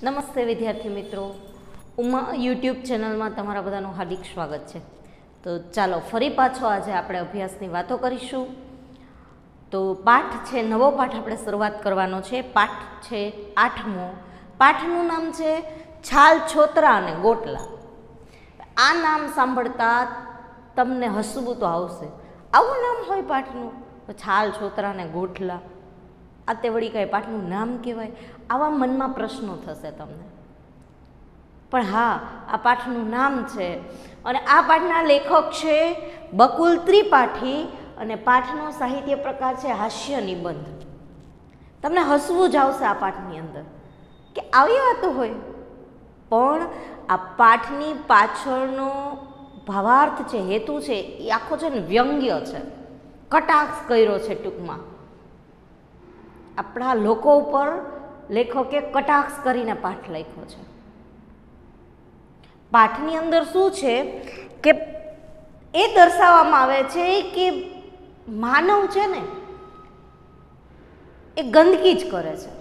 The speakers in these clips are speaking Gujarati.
નમસ્તે વિદ્યાર્થી મિત્રો, ઉમા યુટ્યુબ ચેનલમાં તમારા બધાનું હાર્દિક સ્વાગત છે. તો ચાલો ફરી પાછો આજે આપણે અભ્યાસની વાતો કરીશું. તો પાઠ છે, નવો પાઠ આપણે શરૂઆત કરવાનો છે. પાઠ છે 8મો. પાઠનું નામ છે છાલ, છોતરા અને ગોટલા. આ નામ સાંભળતા તમને હસવું તો આવશે. આવું નામ હોય પાઠનું, છાલ, છોતરા અને ગોટલા. આ તે વળી કાંઈ પાઠનું નામ કહેવાય? આવા મનમાં પ્રશ્નો થશે તમને. પણ હા, આ પાઠનું નામ છે અને આ પાઠના લેખક છે બકુલ ત્રિપાઠી અને પાઠનો સાહિત્ય પ્રકાર છે હાસ્ય નિબંધ. તમને હસવું જ આવશે આ પાઠની અંદર કે આવી વાતો હોય. પણ આ પાઠની પાછળનો ભાવાર્થ છે, હેતુ છે, એ આખો છે ને વ્યંગ્ય છે, કટાક્ષ કર્યો છે. ટૂંકમાં આપણા લોકો ઉપર લેખકે કટાક્ષ કરીને પાઠ લખ્યો છે. પાઠની અંદર શું છે કે એ દર્શાવવામાં આવે છે કે માનવ છે ને એ ગંદકી જ કરે છે.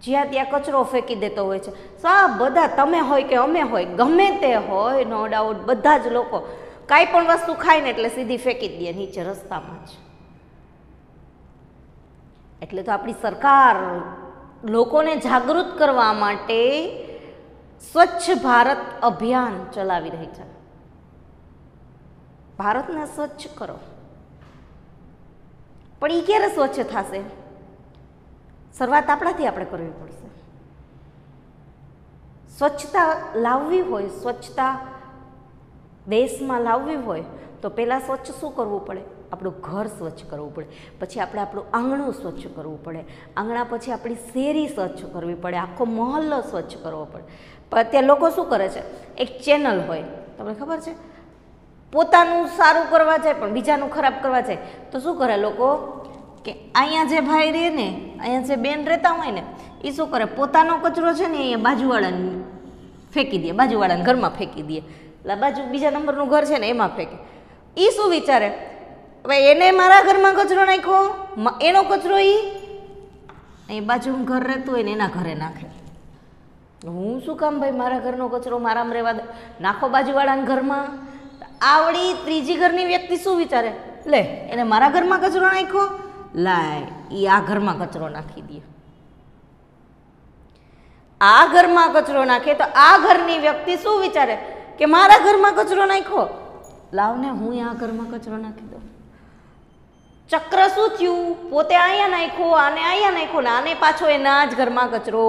જ્યાં ત્યાં કચરો ફેંકી દેતો હોય છે. સા બધા, તમે હોય કે અમે હોય, ગમે તે હોય, નો ડાઉટ બધા જ લોકો કાંઈ પણ વસ્તુ ખાય ને એટલે સીધી ફેંકી જ દે નીચે રસ્તામાં જ. એટલે તો આપણી સરકાર લોકોને જાગૃત કરવા માટે સ્વચ્છ ભારત અભિયાન ચલાવી રહી છે. ભારતને સ્વચ્છ કરો. પણ એ ક્યારે સ્વચ્છ થશે? શરૂઆત આપણાથી આપણે કરવી પડશે. સ્વચ્છતા લાવવી હોય, સ્વચ્છતા દેશમાં લાવવી હોય તો પહેલાં સ્વચ્છ શું કરવું પડે? આપણું ઘર સ્વચ્છ કરવું પડે, પછી આપણે આપણું આંગણું સ્વચ્છ કરવું પડે, આંગણા પછી આપણી શેરી સ્વચ્છ કરવી પડે, આખો મહોલ્લો સ્વચ્છ કરવો પડે. પણ અત્યારે લોકો શું કરે છે, એક ચેનલ હોય, તમને ખબર છે, પોતાનું સારું કરવા જાય પણ બીજાનું ખરાબ કરવા જાય તો શું કરે લોકો કે અહીંયા જે ભાઈ રહે ને, અહીંયા જે બેન રહેતા હોય ને, એ શું કરે, પોતાનો કચરો છે ને અહીંયા બાજુવાળાને ફેંકી દે, બાજુવાળાને ઘરમાં ફેંકી દે, એટલે બાજુ બીજા નંબરનું ઘર છે ને એમાં ફેંકે. એ શું વિચારે, ભાઈ એને મારા ઘરમાં કચરો નાખ્યો, એનો કચરો એ બાજુનું ઘર રહેતું હોય ને એના ઘરે નાખે. હું શું કામ ભાઈ મારા ઘરનો કચરો મારામાં રહેવા દે, નાખો બાજુવાળાના ઘરમાં. આવડી ત્રીજી ઘરની વ્યક્તિ શું વિચારે, લે એને મારા ઘરમાં કચરો નાખ્યો, લાય એ આ ઘરમાં કચરો નાખી દે. આ ઘરમાં કચરો નાખે તો આ ઘરની વ્યક્તિ શું વિચારે કે મારા ઘરમાં કચરો નાખ્યો, લાવને હું આ ઘરમાં કચરો નાખી દઉં. ચક્ર શું થયું, પોતે અહીંયા નાખ્યો, આને અહીંયા નાખ્યો ને આને પાછો એના જ ઘરમાં કચરો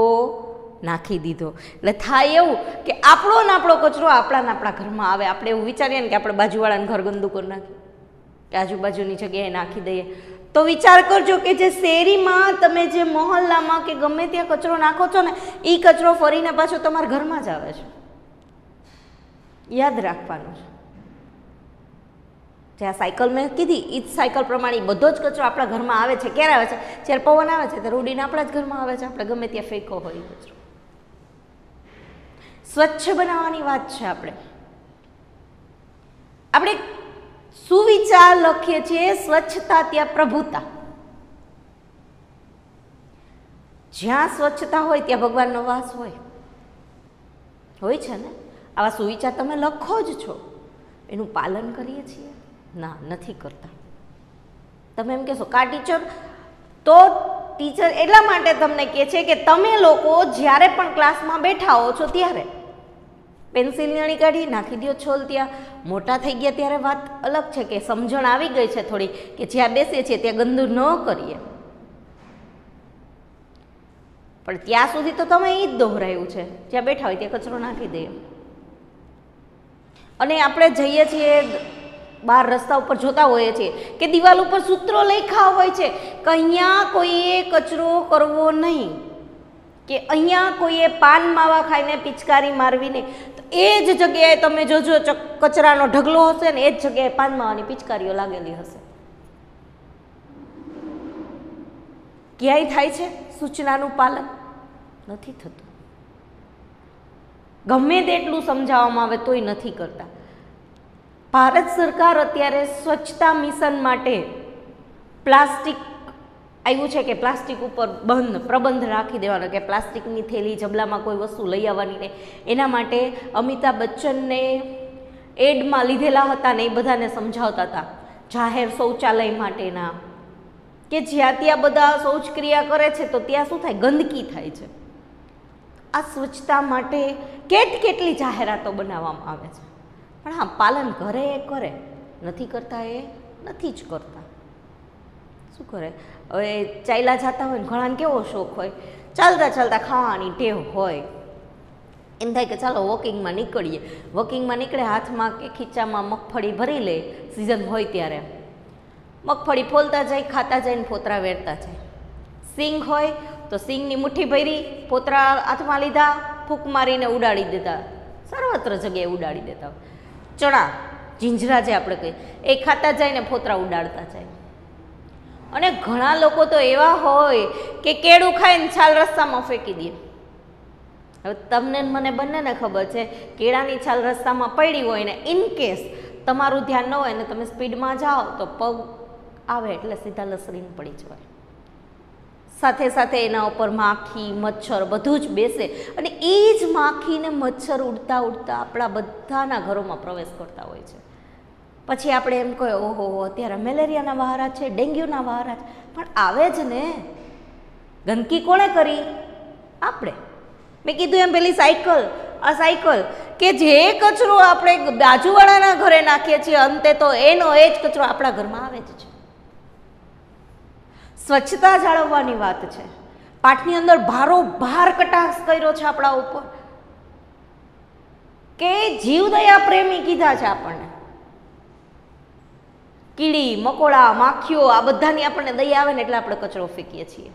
નાખી દીધો. એટલે થાય એવું કે આપણો ને આપણો કચરો આપણા ઘરમાં આવે. આપણે એવું વિચારીએ ને કે આપણે બાજુવાળાને ઘર ગંદુ કરી નાખીએ, કે આજુબાજુની જગ્યાએ નાખી દઈએ. તો વિચાર કરજો કે જે શેરીમાં તમે જે મહોલ્લામાં કે ગમે ત્યાં કચરો નાખો છો ને, એ કચરો ફરીને પાછો તમારા ઘરમાં જ આવે છે. યાદ રાખવાનું છે. જે આ સાયકલ મેં કીધી એ જ સાયકલ પ્રમાણે બધો જ કચરો આપણા ઘરમાં આવે છે. ક્યારે આવે છે? જ્યારે પવન આવે છે ત્યારે ઉડીને આપણા જ ઘરમાં આવે છે. આપણે ગમે ત્યાં ફેંકો હોય કચરો. સ્વચ્છ બનાવવાની વાત છે. આપણે સુવિચાર લખીએ છીએ, સ્વચ્છતા ત્યાં પ્રભુતા. જ્યાં સ્વચ્છતા હોય ત્યાં ભગવાનનો વાસ હોય છે ને. આવા સુવિચાર તમે લખો જ છો, એનું પાલન કરીએ છીએ? ના, નથી કરતા. તમે એમ કહેશો કા ટીચર? તો ટીચર એટલા માટે તમને કહે છે કે તમે લોકો જ્યારે પણ ક્લાસમાં બેઠા હો છો ત્યારે પેન્સિલ નળી કાઢી નાખી દો છોલ ત્યાં. મોટા થઈ ગયા ત્યારે વાત અલગ છે કે સમજણ આવી ગઈ છે થોડી, કે જ્યાં બેસીએ છીએ ત્યાં ગંદુ ન કરીએ. પણ ત્યાં સુધી તો તમે એ જ દોહરાયું છે, જ્યાં બેઠા હોય ત્યાં કચરો નાખી દઈએ. અને આપણે જઈએ છીએ બહાર રસ્તા ઉપર જોતા હોઈએ છીએ કે દિવાલ ઉપર સૂત્રો લખ્યા હોય છે કે અહીંયા કોઈએ કચરો કરવો નહીં, કે અહીંયા કોઈએ પાન માવા ખાઈને પિચકારી મારવી નહીં. તો એ જ જગ્યાએ તમે જોજો કચરાનો ઢગલો હશે ને એ જ જગ્યાએ પાન માવાની પિચકારીઓ લાગેલી હશે. ક્યાંય થાય છે સૂચનાનું પાલન? નથી થતું. ગમે તેટલું સમજાવવામાં આવે તોય નથી કરતા. ભારત સરકાર અત્યારે સ્વચ્છતા મિશન માટે પ્લાસ્ટિક આવ્યું છે કે પ્લાસ્ટિક ઉપર પ્રબંધ રાખી દેવાનો, કે પ્લાસ્ટિકની થેલી જબલામાં કોઈ વસ્તુ લઈ આવવાની નહીં. એના માટે અમિતાભ બચ્ચનને એડમાં લીધેલા હતા ને એ બધાને સમજાવતા હતા જાહેર શૌચાલય માટેના, કે જ્યાં ત્યાં બધા શૌચક્રિયા કરે છે તો ત્યાં શું થાય, ગંદકી થાય છે. આ સ્વચ્છતા માટે કેટલી જાહેરાતો બનાવવામાં આવે છે, પણ હા પાલન કરે એ કરે, નથી કરતા એ નથી જ કરતા. શું કરે હવે, ચાલ્યા જતા હોય ને ઘણાને કેવો શોખ હોય, ચાલતા ચાલતા ખાવાની ટેવ હોય, એમ થાય કે ચાલો વોકિંગમાં નીકળીએ. વોકિંગમાં નીકળે, હાથમાં કે ખીચામાં મગફળી ભરી લે, સિઝન હોય ત્યારે મગફળી ફોલતા જાય, ખાતા જાય ને ફોતરા વેરતા જાય. સિંગ હોય તો સિંગની મુઠ્ઠી ભરી, ફોતરા હાથમાં લીધા, ફૂંક મારીને ઉડાડી દેતા, સર્વત્ર જગ્યાએ ઉડાડી દેતા. ચણા જીંજરા જે આપણે કહીએ એ ખાતા જાય ને ફોતરા ઉડાડતા જાય. અને ઘણા લોકો તો એવા હોય કે કેળું ખાઈને છાલ રસ્તામાં ફેંકી દે. હવે તમને મને બંનેને ખબર છે, કેળાની છાલ રસ્તામાં પડી હોય ને ઇનકેસ તમારું ધ્યાન ન હોય ને તમે સ્પીડમાં જાઓ તો પગ આવે એટલે સીધા લસરીને પડી જવાય. સાથે સાથે એના ઉપર માખી મચ્છર બધું જ બેસે, અને એ જ માખી ને મચ્છર ઉડતા ઉડતા આપણા બધાના ઘરોમાં પ્રવેશ કરતા હોય છે. પછી આપણે એમ કહીએ ઓહો અત્યારે મેલેરિયાના વહારા છે, ડેન્ગ્યુના વહારા છે, પણ આવે જ ને. ગંદકી કોણે કરી? આપણે. મેં કીધું એમ પેલી સાયકલ કે જે કચરો આપણે બાજુવાળાના ઘરે નાખીએ છીએ, અંતે તો એનો એ જ કચરો આપણા ઘરમાં આવે જ છે. સ્વચ્છતા જાળવવાની વાત છે. પાઠની અંદર ભારોભાર કટાક્ષ કર્યો છે આપણા ઉપર, કે જીવદયા પ્રેમી કીધા છે આપણને. કીડી મકોડા માખીઓ આ બધાની આપણને દયા આવે ને એટલે આપણે કચરો ફેંકીએ છીએ.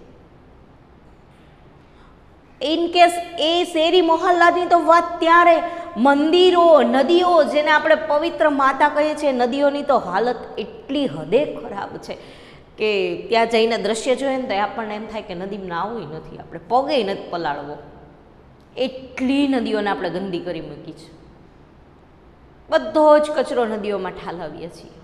ઇનકેસ એ શેરી મોહલ્લાની તો વાત ત્યારે, મંદિરો નદીઓ જેને આપણે પવિત્ર માતા કહીએ છીએ, નદીઓની તો હાલત એટલી હદે ખરાબ છે કે ત્યાં જઈને દ્રશ્ય જોઈએ ને તો આપણને એમ થાય કે નદીમાં નાવું નથી, આપણે પગે નથી પલાળવો, એટલી નદીઓને આપણે ગંદી કરી મૂકી છે. બધો જ કચરો નદીઓમાં ઠાલવીએ છીએ.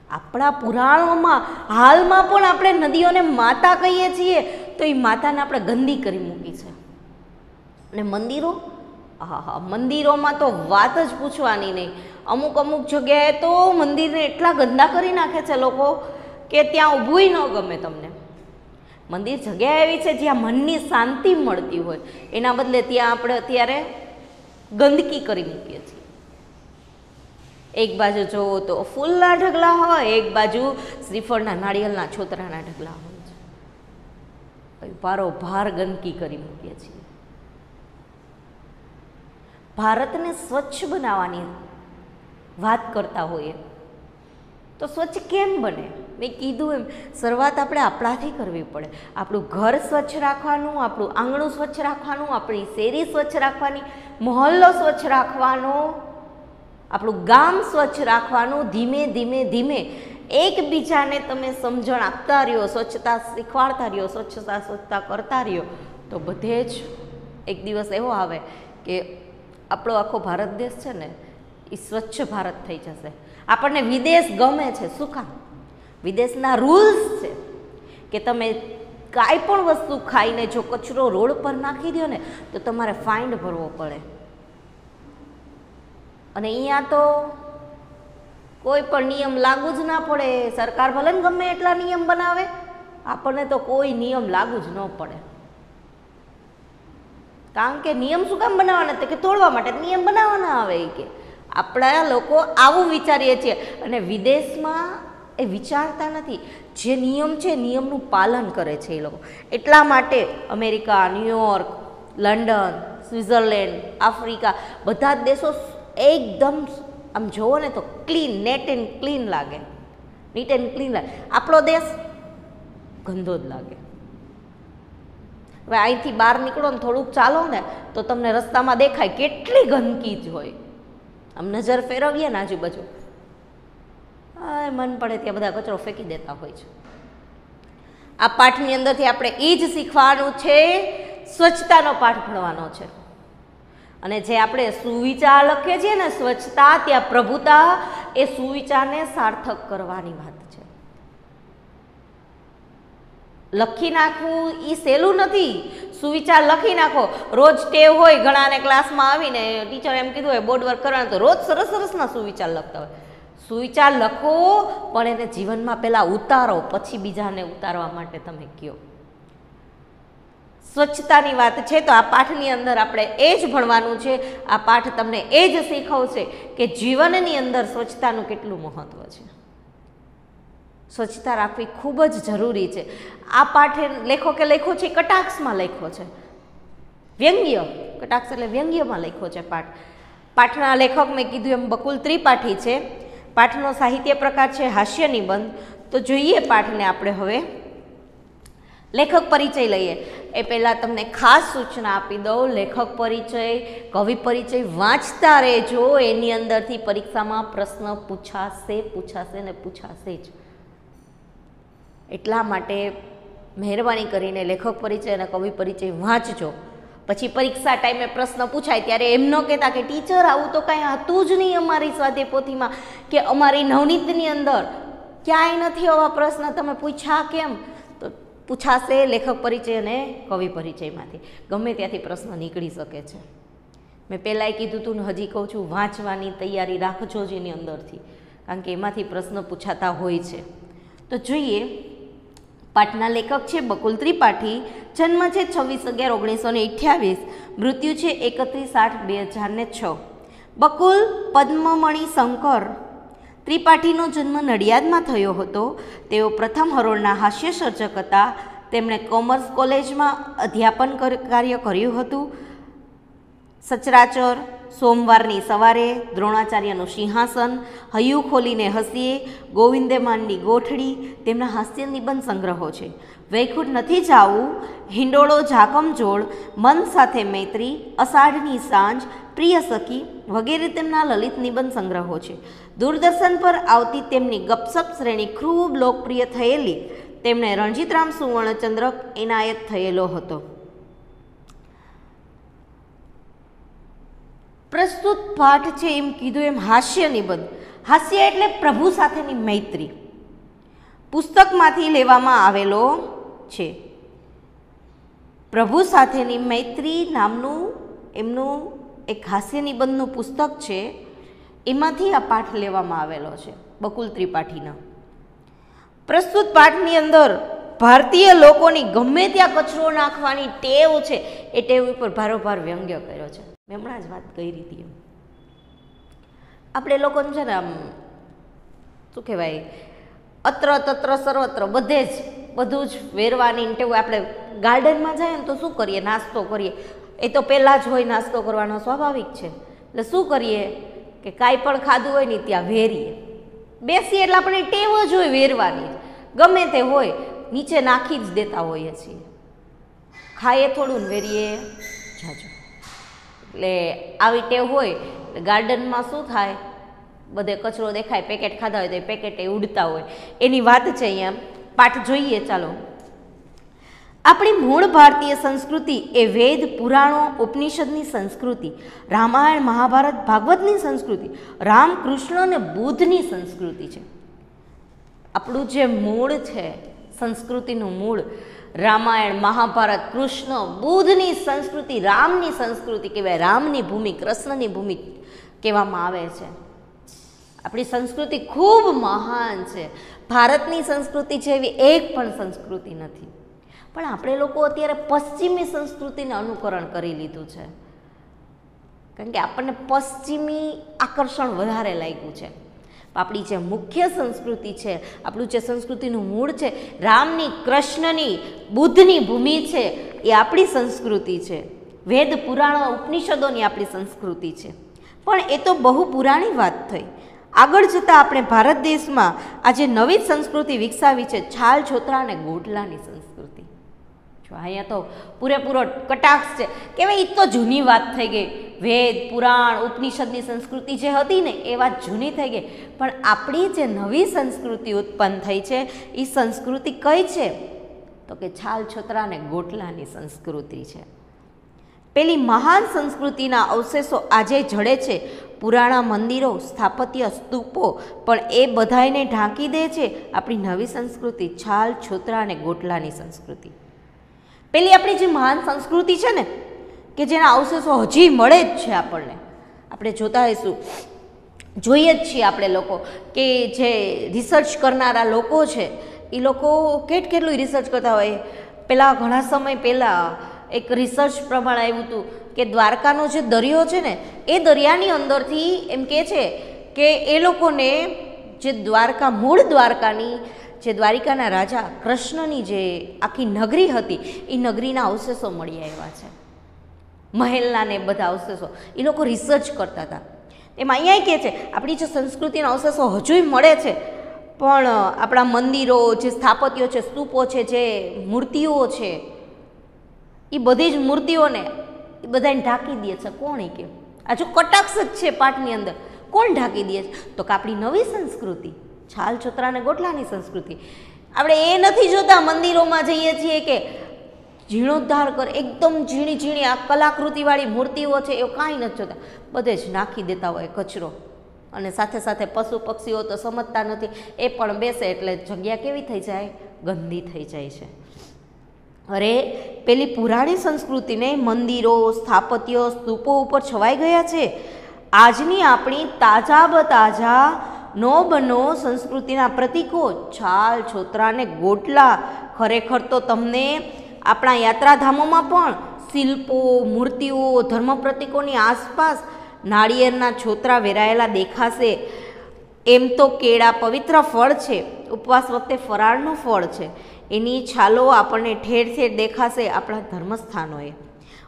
આપણા પુરાણોમાં હાલમાં પણ આપણે નદીઓને માતા કહીએ છીએ તો એ માતાને આપણે ગંદી કરી મૂકી છે. અને મંદિરો, મંદિરોમાં તો વાત જ પૂછવાની નહીં. અમુક જગ્યાએ તો મંદિરને એટલા ગંદા કરી નાખે છે લોકો કે ત્યાં ઊભું ન ગમે તમને. મંદિર જગ્યા એવી છે જ્યાં મનની શાંતિ મળતી હોય, એના બદલે ત્યાં આપણે અત્યારે ગંદકી કરી મૂકીએ છીએ. એક બાજુ જોવો તો ફૂલના ઢગલા હોય, એક બાજુ શ્રીફળના નાળિયેરના છોતરાના ઢગલા હોય છે. ભારોભાર ગંદકી કરી મૂકીએ છીએ. ભારતને સ્વચ્છ બનાવવાની વાત કરતા હોઈએ તો સ્વચ્છ કેમ બને? મેં કીધું એમ, શરૂઆત આપણે આપણાથી કરવી પડે. આપણું ઘર સ્વચ્છ રાખવાનું, આપણું આંગણું સ્વચ્છ રાખવાનું, આપણી શેરી સ્વચ્છ રાખવાની, મહોલ્લો સ્વચ્છ રાખવાનો, આપણું ગામ સ્વચ્છ રાખવાનું. ધીમે ધીમે ધીમે એકબીજાને તમે સમજણ આપતા રહ્યો, સ્વચ્છતા શીખવાડતા રહ્યો, સ્વચ્છતા કરતા રહ્યો તો બધે જ એક દિવસ એવો આવે કે આપણો આખો ભારત દેશ છે ને એ સ્વચ્છ ભારત થઈ જશે. આપણને વિદેશ ગમે છે. શું કામ? વિદેશના રૂલ્સ છે કે તમે કાંઈ પણ વસ્તુ ખાઈને જો કચરો રોડ પર નાખી દો ને તો તમારે ફાઇન ભરવો પડે. અને અહીંયા તો કોઈ પણ નિયમ લાગુ જ ના પડે. સરકાર ભલે ને ગમે એટલા નિયમ બનાવે, આપણને તો કોઈ નિયમ લાગુ જ ન પડે. કારણ કે નિયમ શું કામ બનાવવાના? કે તોડવા માટે નિયમ બનાવવાના આવે. કે આપણા લોકો આવું વિચારીએ છીએ, અને વિદેશમાં એ વિચારતા નથી. જે નિયમ છે નિયમનું પાલન કરે છે એ લોકો. એટલા માટે America, New York, London, Switzerland, Africa બધા જ દેશો એકદમ આમ જોવો ને તો ક્લીન, નેટ એન્ડ ક્લીન લાગે, નીટ એન્ડ ક્લીન લાગે. આપણો દેશ ગંદો જ લાગે. હવે અહીંથી બહાર નીકળો ને થોડુંક ચાલો ને તો તમને રસ્તામાં દેખાય કેટલી ગંદકી જ હોય. આમ નજર ફેરવીએ ને આજુબાજુ, મન પડે ત્યાં બધા કચરો ફેંકી દેતા હોય છે. આ પાઠની અંદરથી આપણે એ જ શીખવાનું છે, સ્વચ્છતાનો પાઠ ભણવાનો છે. અને જે આપણે સુવિચાર લખીએ છીએ ને, સ્વચ્છતા ત્યાં પ્રભુતા, એ સુવિચારને સાર્થક કરવાની વાત છે. લખી નાખવું એ સહેલું નથી. સુવિચાર લખી નાખો. રોજ ટેવ હોય ઘણાને ક્લાસમાં આવીને ટીચર એમ કીધું હોય બોર્ડ વર્ક કરવાનું, તો રોજ સરસ સરસના સુવિચાર લખતા હોય. સુવિચાર લખો, પણ એને જીવનમાં પહેલાં ઉતારો, પછી બીજાને ઉતારવા માટે તમે કહો. સ્વચ્છતાની વાત છે તો આ પાઠની અંદર આપણે એ જ ભણવાનું છે. આ પાઠ તમને એ જ શીખવશે કે જીવનની અંદર સ્વચ્છતાનું કેટલું મહત્ત્વ છે. સ્વચ્છતા રાખવી ખૂબ જ જરૂરી છે. આ પાઠે લેખકે લખ્યો છે, કટાક્ષમાં લખ્યો છે, વ્યંગ્ય. કટાક્ષ એટલે વ્યંગ્યમાં લખ્યો છે પાઠ. પાઠના લેખક મેં કીધું એમ બકુલ ત્રિપાઠી છે. પાઠનો સાહિત્ય પ્રકાર છે હાસ્ય નિબંધ. તો જોઈએ પાઠને આપણે હવે. લેખક પરિચય લઈએ એ પહેલાં તમને ખાસ સૂચના આપી દઉં. લેખક પરિચય, કવિ પરિચય વાંચતા રહેજો. એની અંદરથી પરીક્ષામાં પ્રશ્ન પૂછાશે ને પૂછાશે જ. એટલા માટે મહેરબાની કરીને લેખક પરિચય અને કવિ પરિચય વાંચજો. પછી પરીક્ષા ટાઈમે પ્રશ્ન પૂછાય ત્યારે એમ ન કહેતા કે ટીચર આવું તો કાંઈ હતું જ નહીં અમારી સ્વાધ્યાય પોથીમાં કે અમારી નવનીતની અંદર, ક્યાંય નથી આવા પ્રશ્ન, તમે પૂછ્યા કેમ? તો પૂછાશે લેખક પરિચય અને કવિ પરિચયમાંથી. ગમે ત્યાંથી પ્રશ્ન નીકળી શકે છે. મેં પહેલાંય કીધું હતું ને હજી કહું છું, વાંચવાની તૈયારી રાખજો જ એની અંદરથી, કારણ કે એમાંથી પ્રશ્ન પૂછાતા હોય છે. તો જોઈએ, પાઠના લેખક છે બકુલ ત્રિપાઠી. જન્મ છે 26/11/1928. મૃત્યુ છે 31/8/2006. બકુલ પદ્મમણી શંકર ત્રિપાઠીનો જન્મ નડિયાદમાં થયો હતો. તેઓ પ્રથમ હરોળના હાસ્ય સર્જક હતા. તેમણે કોમર્સ કોલેજમાં અધ્યાપન કાર્ય કર્યું હતું. સચરાચર, સોમવારની સવારે, દ્રોણાચાર્યનું સિંહાસન, હૈયું ખોલીને હસીએ, ગોવિંદે માનની ગોઠડી તેમના હાસ્ય નિબંધ સંગ્રહો છે. વૈકુંઠ નથી જાવું, હિંડોળો ઝાકમઝોળ, મન સાથે મૈત્રી, અષાઢની સાંજ, પ્રિય સખી વગેરે તેમના લલિત નિબંધ સંગ્રહો છે. દૂરદર્શન પર આવતી તેમની ગપસપ શ્રેણી ખૂબ લોકપ્રિય થયેલી. તેમને રણજીતરામ સુવર્ણચંદ્રક એનાયત થયેલો હતો. પ્રસ્તુત પાઠ છે એમ કીધું એમ હાસ્ય નિબંધ. હાસ્ય એટલે પ્રભુ સાથેની મૈત્રી. પુસ્તકમાંથી લેવામાં આવેલો છે. પ્રભુ સાથેની મૈત્રી નામનું એમનું એક હાસ્ય નિબંધનું પુસ્તક છે. એમાંથી આ પાઠ લેવામાં આવેલો છે બકુલ ત્રિપાઠીના. પ્રસ્તુત પાઠની અંદર ભારતીય લોકોની ગમે ત્યાં કચરો નાખવાની ટેવ છે, એ ટેવ ઉપર ભારોભાર વ્યંગ્ય કર્યો છે. મેં હમણાં જ વાત કરી હતી એમ. આપણે લોકોને છે ને આમ શું કહેવાય, અત્ર તત્ર સર્વત્ર બધે જ બધું જ વેરવાની ટેવ. આપણે ગાર્ડનમાં જઈએ ને તો શું કરીએ, નાસ્તો કરીએ. એ તો પહેલાં જ હોય નાસ્તો કરવાનો, સ્વાભાવિક છે. એટલે શું કરીએ કે કાંઈ પણ ખાધું હોય ને ત્યાં વેરીએ. બેસીએ એટલે આપણે ટેવ જ હોય વેરવાની. ગમે તે હોય નીચે નાખી જ દેતા હોઈએ છીએ. ખાઈએ થોડું ને વેરીએ જાજો. એટલે આવી ટેવ હોય. ગાર્ડનમાં શું થાય, બધે કચરો દેખાય, પેકેટ ખાધા હોય તો એ પેકેટ એ ઉડતા હોય. એની વાત છે અહીંયા. પાઠ જોઈએ ચાલો. આપણી મૂળ ભારતીય સંસ્કૃતિ એ વેદ, પુરાણો, ઉપનિષદની સંસ્કૃતિ, રામાયણ, મહાભારત, ભાગવતની સંસ્કૃતિ, રામ, કૃષ્ણ અને બુદ્ધની સંસ્કૃતિ છે. આપણું જે મૂળ છે, સંસ્કૃતિનું મૂળ, રામાયણ, મહાભારત, કૃષ્ણ, બુદ્ધની સંસ્કૃતિ, રામની સંસ્કૃતિ કહેવાય. રામની ભૂમિ, કૃષ્ણની ભૂમિ કહેવામાં આવે છે. આપણી સંસ્કૃતિ ખૂબ મહાન છે. ભારતની સંસ્કૃતિ છે એવી એક પણ સંસ્કૃતિ નથી. પણ આપણે લોકો અત્યારે પશ્ચિમી સંસ્કૃતિને અનુકરણ કરી લીધું છે, કારણ કે આપણને પશ્ચિમી આકર્ષણ વધારે લાગ્યું છે. આપણી જે મુખ્ય સંસ્કૃતિ છે, આપણું જે સંસ્કૃતિનું મૂળ છે, રામની, કૃષ્ણની, બુદ્ધની ભૂમિ છે, એ આપણી સંસ્કૃતિ છે. વેદ, પુરાણો, ઉપનિષદોની આપણી સંસ્કૃતિ છે. પણ એ તો બહુ પુરાણી વાત થઈ. આગળ જતાં આપણે ભારત દેશમાં આજે નવી સંસ્કૃતિ વિકસાવી છે, છાલ, છોતરા અને ગોટલાની સંસ્કૃતિ. જો અહીંયા તો પૂરેપૂરો કટાક્ષ છે કે ભાઈ એ તો જૂની વાત થઈ ગઈ. વેદ, પુરાણ, ઉપનિષદની સંસ્કૃતિ જે હતી ને એ વાત જૂની થઈ ગઈ. પણ આપણી જે નવી સંસ્કૃતિ ઉત્પન્ન થઈ છે એ સંસ્કૃતિ કઈ છે? તો કે છાલ, છોતરા અને ગોટલાની સંસ્કૃતિ છે. પેલી મહાન સંસ્કૃતિના અવશેષો આજે જડે છે, પુરાણા મંદિરો, સ્થાપત્ય, સ્તૂપો પણ એ બધાને ઢાંકી દે છે આપણી નવી સંસ્કૃતિ, છાલ, છોતરા અને ગોટલાની સંસ્કૃતિ. પેલી આપણી જે મહાન સંસ્કૃતિ છે ને, કે જેના અવશેષો હજી મળે જ છે આપણને. આપણે જોતા હોઈશું, જોઈએ જ છીએ આપણે લોકો, કે જે રિસર્ચ કરનારા લોકો છે એ લોકો કેટલું રિસર્ચ કરતા હોય. પહેલાં ઘણા સમય પહેલાં એક રિસર્ચ પ્રમાણે આવ્યું હતું કે દ્વારકાનો જે દરિયો છે ને, એ દરિયાની અંદરથી એમ કહે છે કે એ લોકોને જે દ્વારકા, મૂળ દ્વારકાની, જે દ્વારિકાના રાજા કૃષ્ણની જે આખી નગરી હતી એ નગરીના અવશેષો મળી આવ્યા છે, મહેલના ને બધા અવશેષો. એ લોકો રિસર્ચ કરતા હતા. એમાં અહીંયા કહે છે આપણી જે સંસ્કૃતિના અવશેષો હજુય મળે છે, પણ આપણા મંદિરો, જે સ્થાપત્યો છે, સ્તૂપો છે, જે મૂર્તિઓ છે, એ બધી જ મૂર્તિઓને એ બધાને ઢાંકી દે છે. કોણ? એ કે આ જો કટાક્ષ જ છે પાઠની અંદર. કોણ ઢાંકી દે છે? તો કે આપણી નવી સંસ્કૃતિ, છાલ, છોતરા અને ગોટલાની સંસ્કૃતિ. આપણે એ નથી જોતા મંદિરોમાં જઈએ છીએ કે જીર્ણોદ્ધાર કરે, એકદમ ઝીણી ઝીણી આ કલાકૃતિવાળી મૂર્તિઓ છે, એવું કાંઈ નથી જોતા. બધે જ નાખી દેતા હોય કચરો. અને સાથે સાથે પશુ પક્ષીઓ તો સમજતા નથી, એ પણ બેસે એટલે જગ્યા કેવી થઈ જાય? ગંદી થઈ જાય છે. અરે પેલી પુરાણી સંસ્કૃતિને મંદિરો, સ્થાપત્યો, સ્તૂપો ઉપર છવાઈ ગયા છે. આજની આપણી તાજા નો બનો સંસ્કૃતિના પ્રતીકો, છાલ, છોતરા ને ગોટલા, ખરેખર તો તમને આપણા યાત્રાધામોમાં પણ શિલ્પો, મૂર્તિઓ, ધર્મ પ્રતીકોની આસપાસ નાળિયેરના છોતરા વેરાયેલા દેખાશે. એમ તો કેળા પવિત્ર ફળ છે, ઉપવાસ વખતે ફરાળનું ફળ છે. એની છાલો આપણને ઠેર ઠેર દેખાશે આપણા ધર્મસ્થાનોએ.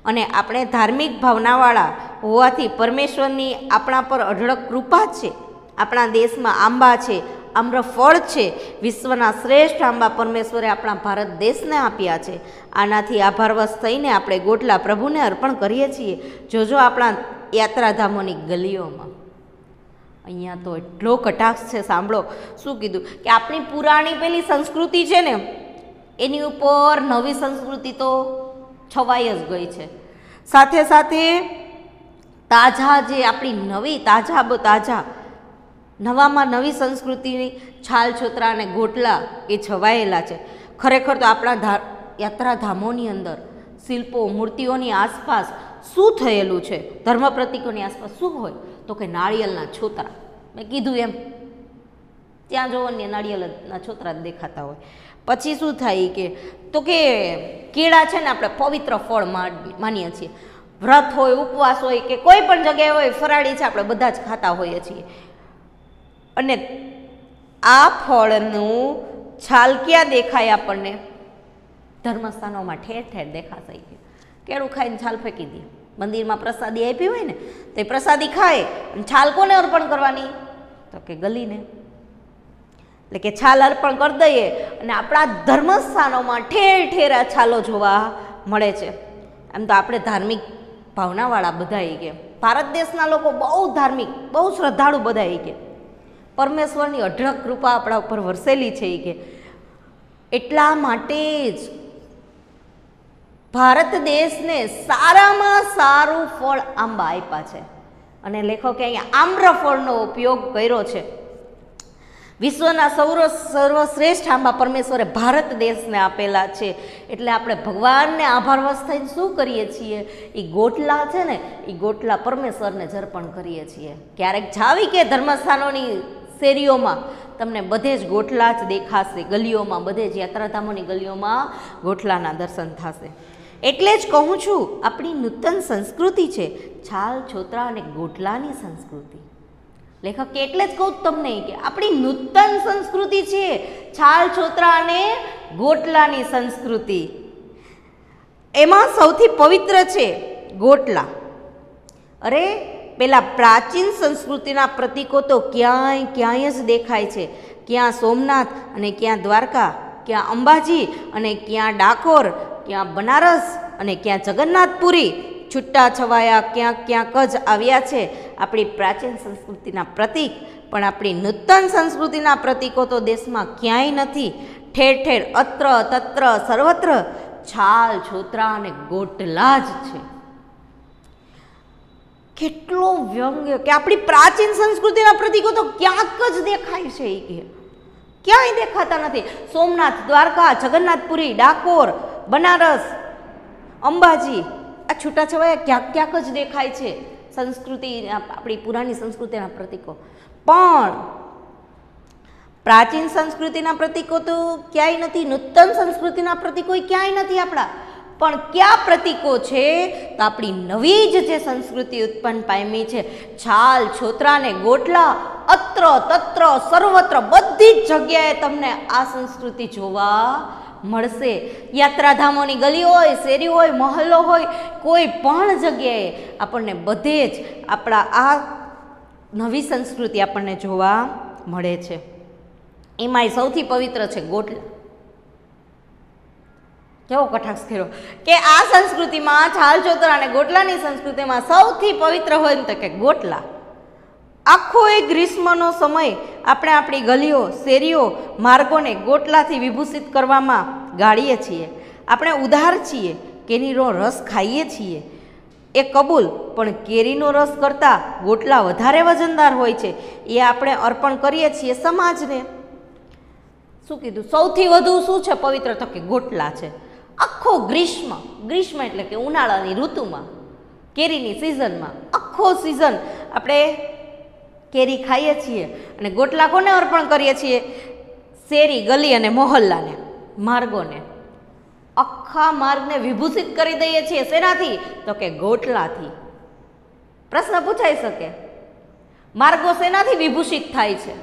અને આપણે ધાર્મિક ભાવનાવાળા હોવાથી પરમેશ્વરની આપણા પર અઢળક કૃપા છે. આપણા દેશમાં આંબા છે, આમ્રફળ છે. વિશ્વના શ્રેષ્ઠ આંબા પરમેશ્વરે આપણા ભારત દેશને આપ્યા છે. આનાથી આભારવશ થઈને આપણે ગોટલા પ્રભુને અર્પણ કરીએ છીએ. જોજો આપણા યાત્રાધામોની ગલીઓમાં. અહીંયા તો એટલો કટાક્ષ છે, સાંભળો શું કીધું કે આપણી પુરાણી પેલી સંસ્કૃતિ છે ને, એની ઉપર નવી સંસ્કૃતિ તો છવાઈ જ ગઈ છે. સાથે સાથે તાજા જે આપણી નવી તાજા નવામાં નવી સંસ્કૃતિની છાલ, છોતરા અને ગોટલા એ છવાયેલા છે. ખરેખર તો આપણા યાત્રાધામોની અંદર શિલ્પો, મૂર્તિઓની આસપાસ શું થયેલું છે? ધર્મ પ્રતીકોની આસપાસ શું હોય? તો કે નાળિયેરના છોતરા. મેં કીધું એમ, ત્યાં જોવો ને નાળિયેરના છોતરા જ દેખાતા હોય. પછી શું થાય કે તો કે કેળા છે ને આપણે પવિત્ર ફળ માનીએ છીએ. વ્રત હોય, ઉપવાસ હોય કે કોઈ પણ જગ્યાએ હોય, ફરાળી છે, આપણે બધા જ ખાતા હોઈએ છીએ. અને આ ફળનું છાલ ક્યાં દેખાય આપણને? ધર્મસ્થાનોમાં ઠેર ઠેર દેખાશે. કેળું ખાઈને છાલ ફેંકી દે. મંદિરમાં પ્રસાદી આપી હોય ને, તો એ પ્રસાદી ખાય અને છાલ કોને અર્પણ કરવાની? તો કે ગલીને. એટલે કે છાલ અર્પણ કરી દઈએ અને આપણા ધર્મસ્થાનોમાં ઠેર ઠેર આ છાલો જોવા મળે છે. આમ તો આપણે ધાર્મિક ભાવનાવાળા બધા કે ભારત દેશના લોકો બહુ ધાર્મિક, બહુ શ્રદ્ધાળુ બધા કે પરમેશ્વરની અઢળક કૃપા આપણા ઉપર વરસેલી છે. કે એટલા માટે જ ભારત દેશને સારામાં સારું ફળ આંબા આપ્યા છે. અને લેખકે અહીંયા આમ્રફળનો ઉપયોગ કર્યો છે. વિશ્વના સર્વશ્રેષ્ઠ આંબા પરમેશ્વરે ભારત દેશને આપેલા છે. એટલે આપણે ભગવાનને આભારવશ થઈને શું કરીએ છીએ? એ ગોટલા છે ને, એ ગોટલા પરમેશ્વરને જ અર્પણ કરીએ છીએ. ક્યારેક જાવી કે ધર્મસ્થાનોની શેરીઓમાં તમને બધે જ ગોટલા જ દેખાશે. ગલીઓમાં, બધે જ યાત્રાધામોની ગલીઓમાં ગોટલાના દર્શન થશે. એટલે જ કહું છું, આપણી નૂતન સંસ્કૃતિ છે છાલ, છોતરા અને ગોટલાની સંસ્કૃતિ. લેખક એટલે જ કહું તમને કે આપણી નૂતન સંસ્કૃતિ છે છાલ, છોતરા અને ગોટલાની સંસ્કૃતિ. એમાં સૌથી પવિત્ર છે ગોટલા. અરે પેલા પ્રાચીન સંસ્કૃતિના પ્રતીકો તો ક્યાંય જ દેખાય છે. ક્યાં સોમનાથ અને ક્યાં દ્વારકા, ક્યાં અંબાજી અને ક્યાં ડાકોર, ક્યાં બનારસ અને ક્યાં જગન્નાથપુરી. છૂટા છવાયા ક્યાંક જ આવ્યા છે આપણી પ્રાચીન સંસ્કૃતિના પ્રતીક. પણ આપણી નૂતન સંસ્કૃતિના પ્રતીકો તો દેશમાં ક્યાંય નથી. ઠેર ઠેર, અત્ર તત્ર સર્વત્ર છાલ, છોતરા અને ગોટલા જ છે. કેટલો વ્યંગ્ય કે આપણી પ્રાચીન સંસ્કૃતિના પ્રતીકો તો ક્યાંક જ દેખાય છે. એ કે ક્યાંય દેખાતા નથી. સોમનાથ, દ્વારકા, જગન્નાથપુરી, ડાકોર, બનારસ, અંબાજી આ છૂટાછવાયા ક્યાંક ક્યાંક જ દેખાય છે સંસ્કૃતિ, આપણી પુરાણી સંસ્કૃતિના પ્રતીકો. પણ પ્રાચીન સંસ્કૃતિના પ્રતીકો તો ક્યાંય નથી, નૂતન સંસ્કૃતિના પ્રતીકો ક્યાંય નથી આપણા. પણ કયા પ્રતીકો છે? તો આપણી નવી જ જે સંસ્કૃતિ ઉત્પન્ન પામી છે, છાલ, છોતરા ને ગોટલા, અત્ર તત્ર સર્વત્ર બધી જ જગ્યાએ તમને આ સંસ્કૃતિ જોવા મળશે. યાત્રાધામોની ગલી હોય, શેરી હોય, મહલ્લો હોય, કોઈ પણ જગ્યાએ આપણને બધે જ આપણા આ નવી સંસ્કૃતિ આપણને જોવા મળે છે. એમાંય સૌથી પવિત્ર છે ગોટલા. કેવો કટાક્ષ કર્યો કે આ સંસ્કૃતિમાં, છાલ ચોતરા અને ગોટલાની સંસ્કૃતિમાં સૌથી પવિત્ર હોય ને તો કે ગોટલા. આખો એક ગ્રીષ્મનો સમય આપણે આપણી ગલીઓ, શેરીઓ, માર્ગોને ગોટલાથી વિભૂષિત કરવામાં ગાળીએ છીએ. આપણે ઉદાર છીએ, કેરીનો રસ ખાઈએ છીએ એ કબૂલ, પણ કેરીનો રસ કરતાં ગોટલા વધારે વજનદાર હોય છે એ આપણે અર્પણ કરીએ છીએ સમાજને. શું કીધું? સૌથી વધુ શું છે પવિત્ર? તો કે ગોટલા છે. આખો ગ્રીષ્મ એટલે કે ઉનાળાની ઋતુમાં, કેરીની સિઝનમાં, આખો સિઝન આપણે કેરી ખાઈએ છીએ અને ગોટલા કોને અર્પણ કરીએ છીએ? શેરી, ગલી અને મોહલ્લાને, માર્ગોને. આખા માર્ગને વિભૂષિત કરી દઈએ છીએ. શેનાથી? તો કે ગોટલાથી. પ્રશ્ન પૂછાઈ શકે, માર્ગો શેનાથી વિભૂષિત થાય છે?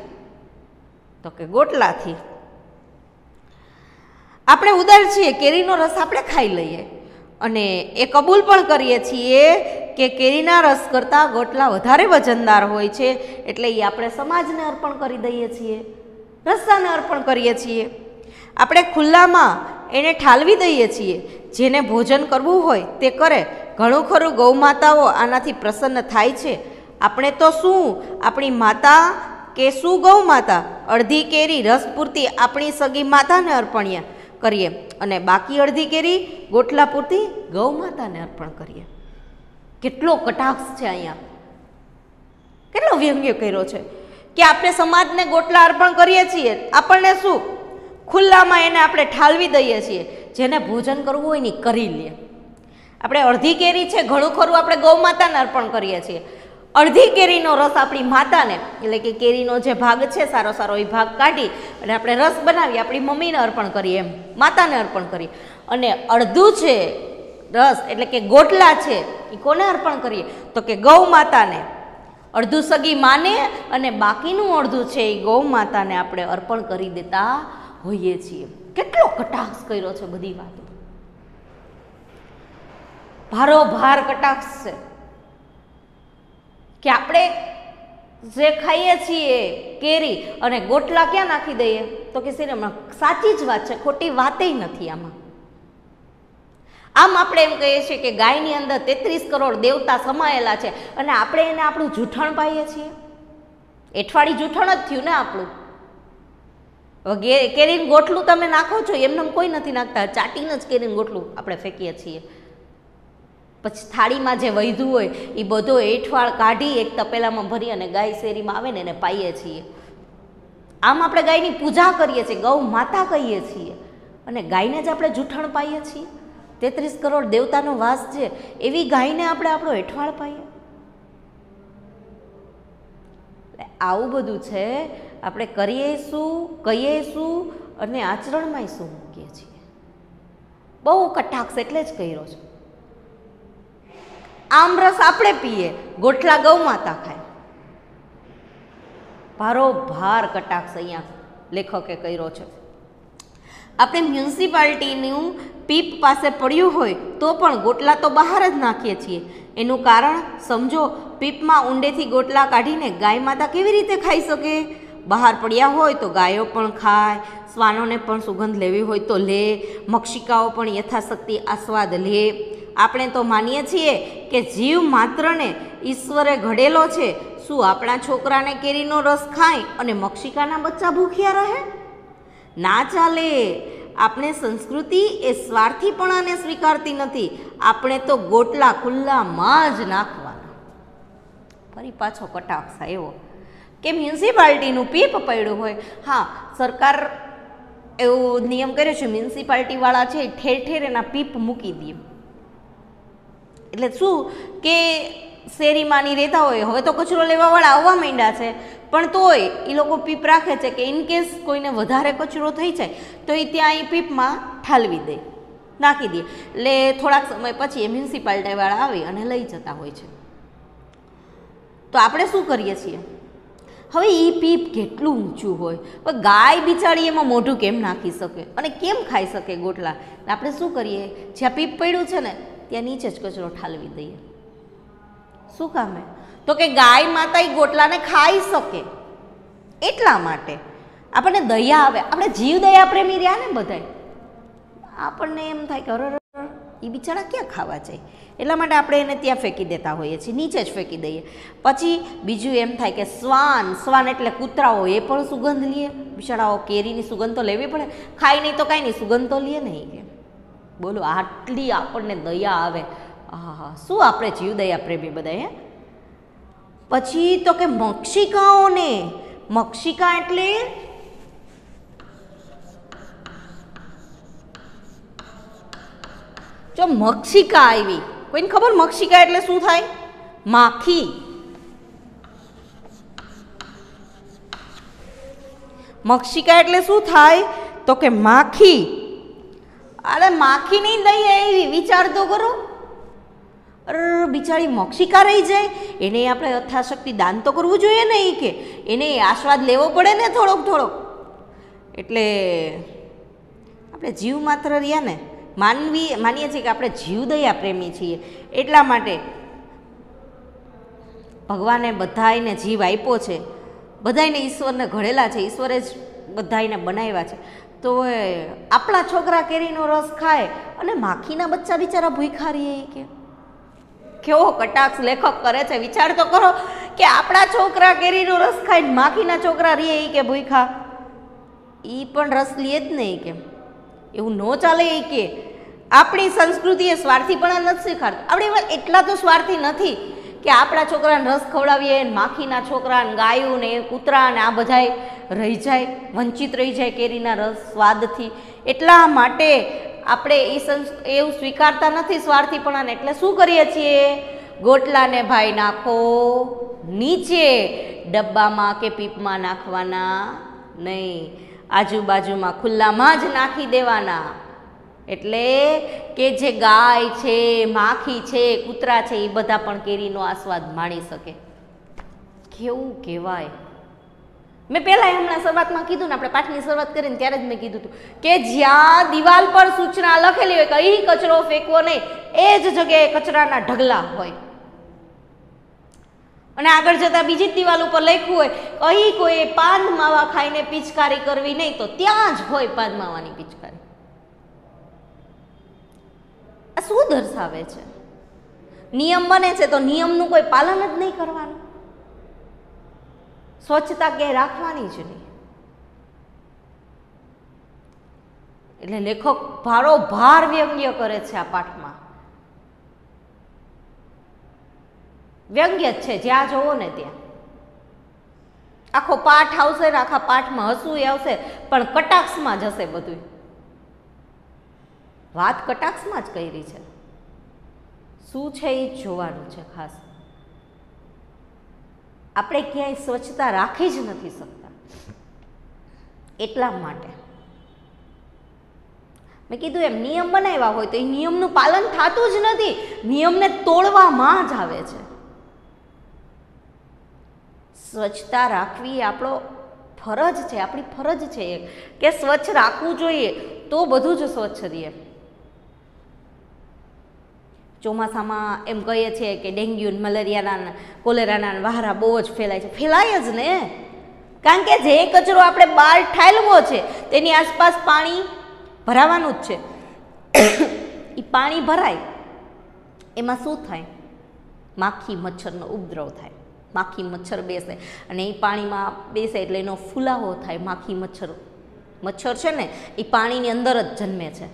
તો કે ગોટલાથી. આપણે ઉદાર છીએ, કેરીનો રસ આપણે ખાઈ લઈએ અને એ કબૂલ પણ કરીએ છીએ કે કેરીના રસ કરતાં ગોટલા વધારે વજનદાર હોય છે, એટલે એ આપણે સમાજને અર્પણ કરી દઈએ છીએ, રસ્તાને અર્પણ કરીએ છીએ. આપણે ખુલ્લામાં એને ઠાલવી દઈએ છીએ. જેને ભોજન કરવું હોય તે કરે. ઘણું ખરું ગૌમાતાઓ આનાથી પ્રસન્ન થાય છે. આપણે તો શું આપણી માતા કે શું ગૌ માતા, અડધી કેરી રસ પૂરતી આપણી સગી માતાને અર્પણ્યા કરીએ અને બાકી અડધી કેરી ગોટલા પૂરતી ગૌ માતાને અર્પણ કરીએ. કેટલો કટાક્ષ છે અહીંયા, કેટલો વ્યંગ્ય કર્યો છે કે આપણે સમાજને ગોટલા અર્પણ કરીએ છીએ. આપણને શું ખુલ્લામાં એને આપણે ઠાલવી દઈએ છીએ. જેને ભોજન કરવું હોય ને કરી લે. આપણે અડધી કેરી છે, ઘણું ખરું આપણે ગૌ માતાને અર્પણ કરીએ છીએ. અડધી કેરીનો રસ આપણી માતાને, એટલે કે કેરીનો જે ભાગ છે સારો સારો એ ભાગ કાઢી અને આપણે રસ બનાવી આપણી મમ્મીને અર્પણ કરીએ, એમ માતાને અર્પણ કરીએ. અને અડધું છે રસ એટલે કે ગોટલા છે એ કોને અર્પણ કરીએ? તો કે ગૌ માતાને. અડધું સગી માને અને બાકીનું અડધું છે એ ગૌ માતાને આપણે અર્પણ કરી દેતા હોઈએ છીએ. કેટલો કટાક્ષ કર્યો છે બધી વાતો, ભારોભાર કટાક્ષ છે કે આપણે જે ખાઈએ છીએ કેરી અને ગોટલા ક્યાં નાખી દઈએ? તો કે સિનેમા. સાચી જ વાત છે, ખોટી વાતેય નથી આમાં. આમ આપણે એમ કહીએ છીએ કે ગાયની અંદર 33 કરોડ દેવતા સમાયેલા છે અને આપણે એને આપણું જૂઠણ પાઈએ છીએ. એઠવાડી જૂઠણ જ થયું ને આપણું. કેરીનું ગોટલું તમે નાખો છો, એમને કોઈ નથી નાખતા, ચાટીને જ કેરીનું ગોટલું આપણે ફેંકીએ છીએ. પછી થાળીમાં જે વધ્યું હોય એ બધો એઠવાળ કાઢી એક તપેલામાં ભરી અને ગાય શેરીમાં આવે ને એને પાઈએ છીએ. આમ આપણે ગાયની પૂજા કરીએ છીએ, ગૌ માતા કહીએ છીએ અને ગાયને જ આપણે જૂઠણ પાઈએ છીએ. 33 કરોડ દેવતાનો વાસ છે એવી ગાયને આપણે આપણો એઠવાળ પાઈએ. આવું બધું છે. આપણે કરીએ શું, કહીએ શું અને આચરણમાંય શું મૂકીએ છીએ. બહુ કટાક્ષ એટલે જ કર્યો છે. આમરસ આપણે પીએ, ગોટલા ગૌ માતા ખાય. ભારોભાર કટાક્ષ અહીંયા લેખકે કર્યો છે. આપણે મ્યુનિસિપાલિટીનું પીપ પાસે પડ્યું હોય તો પણ ગોટલા તો બહાર જ નાખીએ છીએ. એનું કારણ સમજો. પીપમાં ઊંડેથી ગોટલા કાઢીને ગાય માતા કેવી રીતે ખાઈ શકે? બહાર પડ્યા હોય તો ગાયો પણ ખાય, શ્વાનોને પણ સુગંધ લેવી હોય તો લે, મક્ષિકાઓ પણ યથાશક્તિ આસ્વાદ લે. આપણે તો માનીએ છીએ કે જીવ માત્રને ઈશ્વરે ઘડેલો છે. શું આપણા છોકરાને કેરીનો રસ ખાય અને મક્ષિકાના બચ્ચા ભૂખ્યા રહે? ના ચાલે. આપણે સંસ્કૃતિ એ સ્વાર્થીપણાને સ્વીકારતી નથી. આપણે તો ગોટલા ખુલ્લામાં જ નાખવાના. ફરી પાછો કટાક્ષ આવ્યો કે મ્યુનિસિપાલિટીનું પીપ પડ્યું હોય. હા, સરકાર એવો નિયમ કર્યો છે, મ્યુનિસિપાલિટીવાળા છે ઠેર ઠેર એના પીપ મૂકી દે. એટલે શું કે શેરીમાંની રહેતા હોય, હવે તો કચરો લેવાવાળા આવવા માંડ્યા છે, પણ તોય એ લોકો પીપ રાખે છે કે ઇનકેસ કોઈને વધારે કચરો થઈ જાય તો એ ત્યાં એ પીપમાં ઠાલવી દે, નાખી દે. એટલે થોડાક સમય પછી એ મ્યુનિસિપાલિટીવાળા આવી અને લઈ જતા હોય છે. તો આપણે શું કરીએ છીએ? હવે એ પીપ કેટલું ઊંચું હોય, હવે ગાય બિચારી એમાં મોઢું કેમ નાખી શકે અને કેમ ખાઈ શકે ગોટલા? આપણે શું કરીએ? જ્યાં પીપ પડ્યું છે ને ત્યાં નીચે જ કચરો ઠાલવી દઈએ. શું કામે? તો કે ગાય માતા એ ગોટલાને ખાઈ શકે એટલા માટે. આપણને દયા આવે, આપણે જીવ દયા પ્રેમી રહ્યા ને બધાય, આપણને એમ થાય કે અરે એ બિચારા ક્યાં ખાવા જાય, એટલા માટે આપણે એને ત્યાં ફેંકી દેતા હોઈએ છીએ, નીચે જ ફેંકી દઈએ. પછી બીજું એમ થાય કે શ્વાન એટલે કૂતરાઓ, એ પણ સુગંધ લે બિચારાઓ, કેરીની સુગંધ તો લેવી પડે, ખાય નહીં તો કાંઈ નહીં, સુગંધ તો લે નહીં. કે બોલો, આટલી આપણને દયા આવે. હા, શું આપણે જીવ દયા પ્રેમી બધા હે. પછી તો કે મક્ષિકાઓને, મક્ષિકા એટલે જો મક્ષિકા આવી, કોઈને ખબર મક્ષિકા એટલે શું થાય? માખી. મક્ષિકા એટલે શું થાય? તો કે માખી. અરે માખી નહીં દઈએ એવી, વિચાર તો કરો. અરે બિચારી મક્ષિકા રહી જાય, એને આપણે યથાશક્તિ દાન તો કરવું જોઈએ ને, એ કે એને આસ્વાદ લેવો પડે ને થોડોક થોડોક. એટલે આપણે જીવ માત્ર રહ્યા ને, માનીએ છીએ કે આપણે જીવદયા પ્રેમી છીએ, એટલા માટે ભગવાને બધાને જીવ આપ્યો છે, બધાને ઈશ્વરને ઘડેલા છે, ઈશ્વરે જ બધાને બનાવ્યા છે. તો આપણા છોકરા કેરીનો રસ ખાય અને માખીના બચ્ચા બિચારા ભૂખ્યા રહીએ. કે કેવો કટાક્ષ લેખક કરે છે, વિચાર તો કરો કે આપણા છોકરા કેરીનો રસ ખાય, માખીના છોકરા રહીએ કે ભૂખ્યા, એ પણ રસ લે જ નહીં. કે એવું ન ચાલે. એ કે આપણી સંસ્કૃતિ એ સ્વાર્થીપણા નથી શીખાડતી. આપણે એટલા તો સ્વાર્થી નથી કે આપણા છોકરાને રસ ખવડાવીએ, માખીના છોકરાને, ગાયું ને કૂતરા ને આ બધાય રહી જાય, વંચિત રહી જાય કેરીના રસ સ્વાદથી. એટલા માટે આપણે એવું સ્વીકારતા નથી સ્વાર્થીપણાને. એટલે શું કરીએ છીએ? ગોટલાને ભાઈ નાખો નીચે, ડબ્બામાં કે પીપમાં નાખવાના નહીં, આજુબાજુમાં ખુલ્લામાં જ નાખી દેવાના. એટલે કે જે ગાય છે, માખી છે, કૂતરા છે, એ બધા પણ કેરીનો આસ્વાદ માણી શકે. કેવું કહેવાય. મેં પહેલાં હમણાં શરૂઆતમાં કીધું ને, આપણે પાઠની શરૂઆત કરીને ત્યારે જ મેં કીધું હતું કે જ્યાં દિવાલ પર સૂચના લખેલી હોય કે અહીં કચરો ફેંકવો નહીં, એ જ જગ્યાએ કચરાના ઢગલા હોય. અને આગળ જતાં બીજી જ દિવાલ ઉપર લખ્યું હોય અહીં કોઈ પાન માવા ખાઈને પિચકારી કરવી નહીં, તો ત્યાં જ હોય પાન માવાની પિચકારી. આ શું દર્શાવે છે? નિયમ બને છે તો નિયમનું કોઈ પાલન જ નહીં કરવાનું, સ્વચ્છતા ક્યાંય રાખવાની જ નહીં. એટલે લેખક ભારોભાર વ્યંગ્ય કરે છે આ પાઠમાં. વ્યંગ્ય જ છે, જ્યાં જોવો ને ત્યાં. આખો પાઠ આવશે ને આખા પાઠમાં હસવું આવશે, પણ કટાક્ષમાં જશે બધું. વાત કટાક્ષમાં જ કરી છે. શું છે એ જોવાનું છે ખાસ. આપણે ક્યાંય સ્વચ્છતા રાખી જ નથી શકતા. એટલા માટે મેં કીધું એમ, નિયમ બનાવ્યા હોય તો એ નિયમનું પાલન થતું જ નથી, નિયમને તોડવામાં જ આવે છે. સ્વચ્છતા રાખવી એ આપણો ફરજ છે, આપણી ફરજ છે કે સ્વચ્છ રાખવું જોઈએ, તો બધું જ સ્વચ્છ રહે. ચોમાસામાં એમ કહીએ છીએ કે ડેન્ગ્યુ, મલેરિયાના, કોલેરાના વાહરા બહુ જ ફેલાય છે. ફેલાય જ ને, કારણ કે જે કચરો આપણે બહાર ઠાલવો છે તેની આસપાસ પાણી ભરાવાનું જ છે. એ પાણી ભરાય એમાં શું થાય? માખી મચ્છરનો ઉપદ્રવ થાય. માખી મચ્છર બેસે અને એ પાણીમાં બેસે એટલે એનો ફૂલાવો થાય. માખી મચ્છર છે ને એ પાણીની અંદર જ જન્મે છે.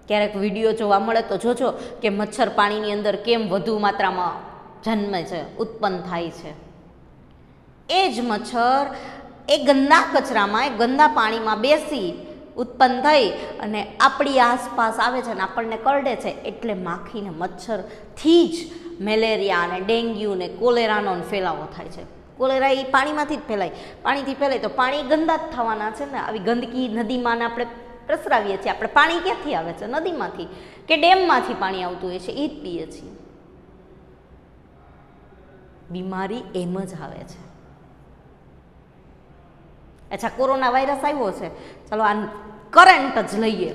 ક્યારેક વિડીયો જોવા મળે તો જોજો કે મચ્છર પાણીની અંદર કેમ વધુ માત્રામાં જન્મે છે, ઉત્પન્ન થાય છે. એ જ મચ્છર એ ગંદા કચરામાં, એ ગંદા પાણીમાં બેસી ઉત્પન્ન થઈ અને આપણી આસપાસ આવે છે અને આપણને કરડે છે. એટલે માખીને મચ્છરથી જ મેલેરિયા અને ડેન્ગ્યુ ને કોલેરાનો ફેલાવો થાય છે. કોલેરા એ પાણીમાંથી જ ફેલાય, પાણીથી ફેલાય તો પાણી ગંદા જ થવાના છે ને. આવી ગંદકી નદીમાં આપણે પ્રસરાવીએ છીએ. આપણે પાણી ક્યાંથી આવે છે? નદીમાંથી કે ડેમમાંથી પાણી આવતું હોય છે, એ જ પીએ છીએ. બીમારી એમ જ આવે છે. અચ્છા, કોરોના વાયરસ આવ્યો છે, ચાલો આ કરંટ જ લઈએ.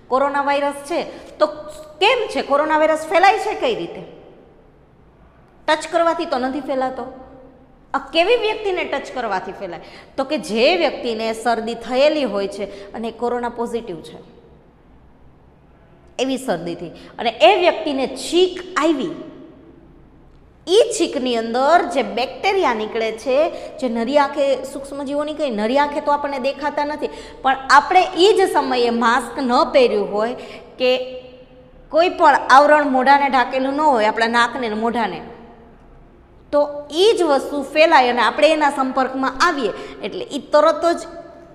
કોરોના વાયરસ છે તો કેમ છે? કોરોના વાયરસ ફેલાય છે કઈ રીતે? ટચ કરવાથી તો નથી ફેલાતો. આ કેવી વ્યક્તિને ટચ કરવાથી ફેલાય? તો કે જે વ્યક્તિને શરદી થયેલી હોય છે અને કોરોના પોઝિટિવ છે, એવી શરદીથી, અને એ વ્યક્તિને છીંક આવી, એ છીંકની અંદર જે બેક્ટેરિયા નીકળે છે, જે નરી આંખે સૂક્ષ્મજીવો નીકળે, નરી આંખે તો આપણને દેખાતા નથી, પણ આપણે એ જ સમયે માસ્ક ન પહેર્યું હોય કે કોઈ પણ આવરણ મોઢાને ઢાંકેલું ન હોય, આપણા નાકને મોઢાને, તો એ જ વસ્તુ ફેલાય અને આપણે એના સંપર્કમાં આવીએ એટલે એ તરત જ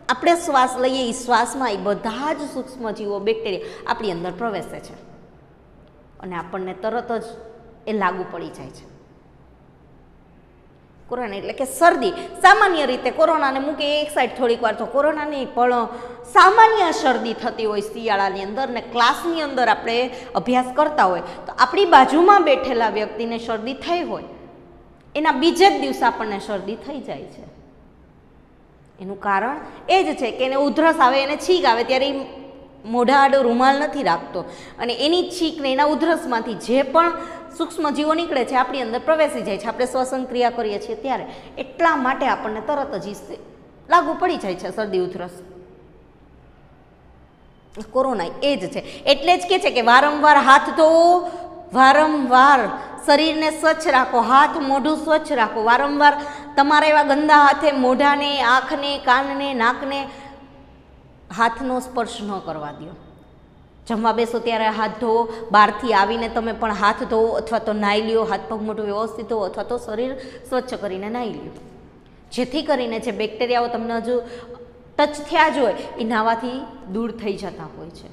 આપણે શ્વાસ લઈએ, એ શ્વાસમાં એ બધા જ સૂક્ષ્મજીવો બેક્ટેરિયા આપણી અંદર પ્રવેશે છે અને આપણને તરત જ એ લાગુ પડી જાય છે. કોરોના એટલે કે શરદી. સામાન્ય રીતે કોરોનાને મૂકે એક સાઈડ થોડીક વાર, તો કોરોના નહીં પણ સામાન્ય શરદી થતી હોય શિયાળાની અંદર ને ક્લાસની અંદર આપણે અભ્યાસ કરતા હોય તો આપણી બાજુમાં બેઠેલા વ્યક્તિને શરદી થઈ હોય, એના બીજે જ દિવસે આપણને શરદી થઈ જાય છે. એનું કારણ એ જ છે કે એને ઉધરસ આવે, એને છીંક આવે ત્યારે એ મોઢા આડો રૂમાલ નથી રાખતો અને એની છીંકને એના ઉધરસમાંથી જે પણ સૂક્ષ્મજીવો નીકળે છે આપણી અંદર પ્રવેશી જાય છે. આપણે શ્વસન ક્રિયા કરીએ છીએ ત્યારે એટલા માટે આપણને તરત જ લાગુ પડી જાય છે શરદી ઉધરસ. કોરોના એ જ છે. એટલે જ કે છે કે વારંવાર હાથ ધોવો, વારંવાર શરીરને સ્વચ્છ રાખો, હાથ મોઢું સ્વચ્છ રાખો. વારંવાર તમારા એવા ગંદા હાથે મોઢાને, આંખને, કાનને, નાકને હાથનો સ્પર્શ ન કરવા દો. જમવા બેસો ત્યારે હાથ ધોવો, બહારથી આવીને તમે પણ હાથ ધોવો અથવા તો નાહી લ્યો, હાથ પગ મોઢું વ્યવસ્થિત ધોવો અથવા તો શરીર સ્વચ્છ કરીને નાહી લ્યો, જેથી કરીને જે બેક્ટેરિયાઓ તમને હજુ ટચ થયા જ હોય એ નાહવાથી દૂર થઈ જતા હોય છે.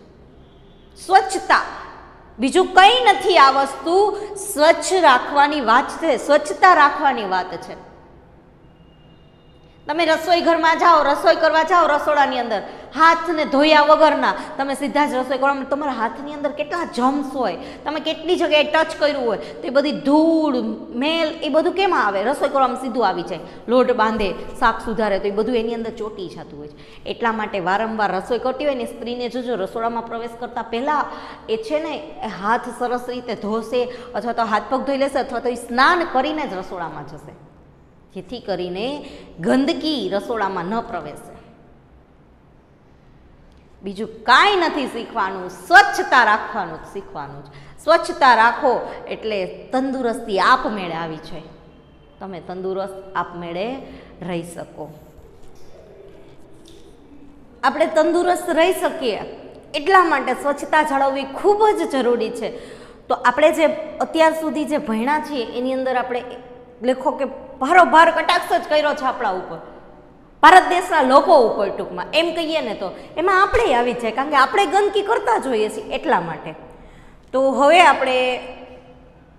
સ્વચ્છતા, બીજું કંઈ નથી. આ વસ્તુ સ્વચ્છ રાખવાની વાત છે, સ્વચ્છતા રાખવાની વાત છે. તમે રસોઈ ઘરમાં જાઓ, રસોઈ કરવા જાઓ, રસોડાની અંદર હાથને ધોયા વગરના તમે સીધા જ રસોઈ કરવા, તમારા હાથની અંદર કેટલા જમ્સ હોય, તમે કેટલી જગ્યાએ ટચ કર્યું હોય તો એ બધી ધૂળ, મેલ, એ બધું કેમ આવે? રસોઈ કરવામાં સીધું આવી જાય. લોટ બાંધે, શાક સુધારે તો એ બધું એની અંદર ચોંટી જતું હોય છે. એટલા માટે વારંવાર રસોઈ કરતી હોય ને સ્ત્રીને જોજો, રસોડામાં પ્રવેશ કરતાં પહેલાં એ છે ને હાથ સરસ રીતે ધોશે અથવા તો હાથ પગ ધોઈ લેશે અથવા તો એ સ્નાન કરીને જ રસોડામાં જશે, જેથી કરીને ગંદકી રસોડામાં ન પ્રવેશે. બીજું કાંઈ નથી શીખવાનું, સ્વચ્છતા રાખવાનું જ શીખવાનું છે. સ્વચ્છતા રાખો એટલે તંદુરસ્તી આપમેળે આવી જાય, તમે તંદુરસ્ત આપમેળે રહી શકો. આપણે તંદુરસ્ત રહી શકીએ એટલા માટે સ્વચ્છતા જાળવવી ખૂબ જ જરૂરી છે. તો આપણે જે અત્યાર સુધી જે ભણ્યા છીએ એની અંદર આપણે લેખો કે ભારોભાર કટાક્ષ જ કર્યો છે આપણા ઉપર, ભારત દેશના લોકો ઉપર, ટૂંકમાં એમ કહીએ ને તો એમાં આપણે આવી જાય, કારણ કે આપણે ગંદકી કરતા જોઈએ છીએ એટલા માટે. તો હવે આપણે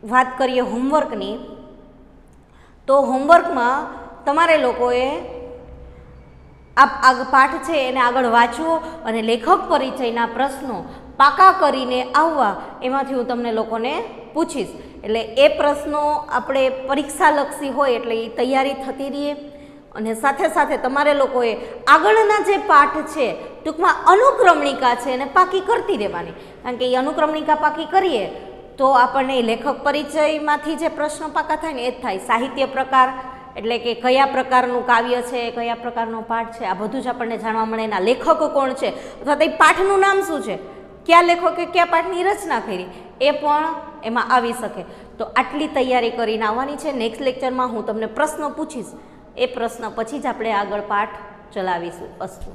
વાત કરીએ હોમવર્કની. તો હોમવર્કમાં તમારે લોકોએ આ પાઠ છે એને આગળ વાંચવો અને લેખક પરિચયના પ્રશ્નો પાકા કરીને આવવા, એમાંથી હું તમને લોકોને પૂછીશ. એટલે એ પ્રશ્નો આપણે પરીક્ષાલક્ષી હોય એટલે એ તૈયારી થતી રહીએ અને સાથે સાથે તમારે લોકોએ આગળના જે પાઠ છે ટૂંકમાં અનુક્રમણિકા છે એને પાકી કરતી રહેવાની, કારણ કે એ અનુક્રમણિકા પાકી કરીએ તો આપણને લેખક પરિચયમાંથી જે પ્રશ્નો પાકા થાય ને એ જ થાય. સાહિત્ય પ્રકાર એટલે કે કયા પ્રકારનું કાવ્ય છે, કયા પ્રકારનો પાઠ છે, આ બધું જ આપણને જાણવા મળે. એના લેખકો કોણ છે અથવા તો એ પાઠનું નામ શું છે, કયા લેખકે કયા પાઠની રચના કરી, એ પણ એમાં આવી શકે. તો આટલી તૈયારી કરીને આવવાની છે. નેક્સ્ટ લેક્ચરમાં હું તમને પ્રશ્ન પૂછીશ, એ પ્રશ્ન પછી જ આપણે આગળ પાઠ ચલાવીશું. અસ્તુ.